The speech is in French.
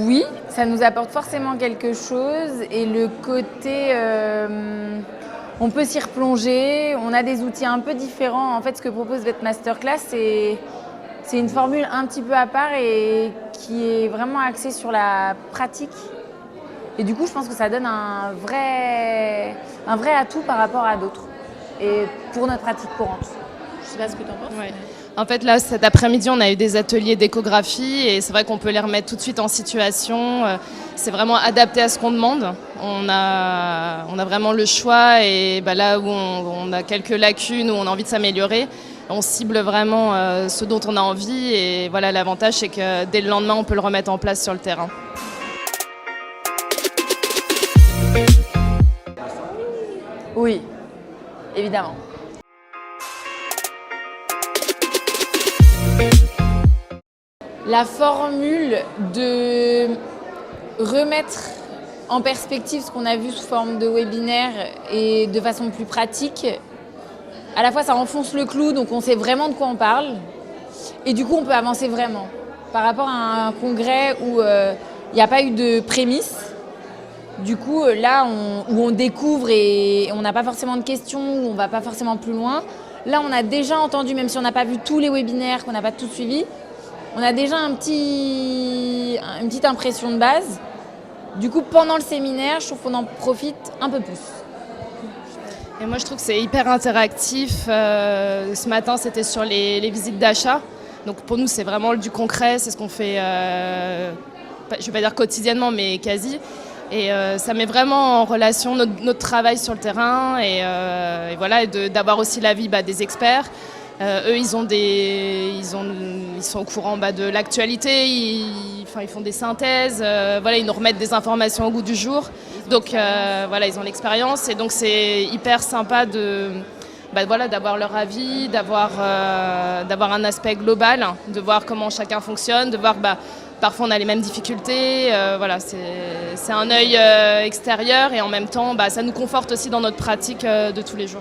Oui, ça nous apporte forcément quelque chose et le côté, on peut s'y replonger, on a des outils un peu différents. En fait, ce que propose votre masterclass, c'est une formule un petit peu à part et qui est vraiment axée sur la pratique. Et du coup, je pense que ça donne un vrai atout par rapport à d'autres et pour notre pratique courante. Je sais pas ce que tu en penses. Ouais. En fait, là, cet après-midi, on a eu des ateliers d'échographie et c'est vrai qu'on peut les remettre tout de suite en situation. C'est vraiment adapté à ce qu'on demande. On a vraiment le choix et là où on a quelques lacunes, où on a envie de s'améliorer, on cible vraiment ce dont on a envie. Et voilà, l'avantage, c'est que dès le lendemain, on peut le remettre en place sur le terrain. Oui, évidemment. La formule de remettre en perspective ce qu'on a vu sous forme de webinaire et de façon plus pratique, à la fois ça enfonce le clou, donc on sait vraiment de quoi on parle, et du coup on peut avancer vraiment. Par rapport à un congrès où il n'y a pas eu de prémisse, du coup là où on découvre et on n'a pas forcément de questions, où on ne va pas forcément plus loin, là on a déjà entendu, même si on n'a pas vu tous les webinaires, qu'on n'a pas tout suivi, on a déjà une petite impression de base. Du coup, pendant le séminaire, je trouve qu'on en profite un peu plus. Et moi, je trouve que c'est hyper interactif. Ce matin, c'était sur les visites d'achat. Donc pour nous, c'est vraiment du concret. C'est ce qu'on fait, je ne vais pas dire quotidiennement, mais quasi. Et ça met vraiment en relation notre travail sur le terrain. Et voilà, d'avoir aussi l'avis des experts. Eux, ils sont au courant de l'actualité, ils font des synthèses, ils nous remettent des informations au goût du jour. Donc ils ont l'expérience et donc c'est hyper sympa d'avoir leur avis, d'avoir un aspect global, de voir comment chacun fonctionne, de voir parfois on a les mêmes difficultés. C'est un œil extérieur et en même temps ça nous conforte aussi dans notre pratique de tous les jours.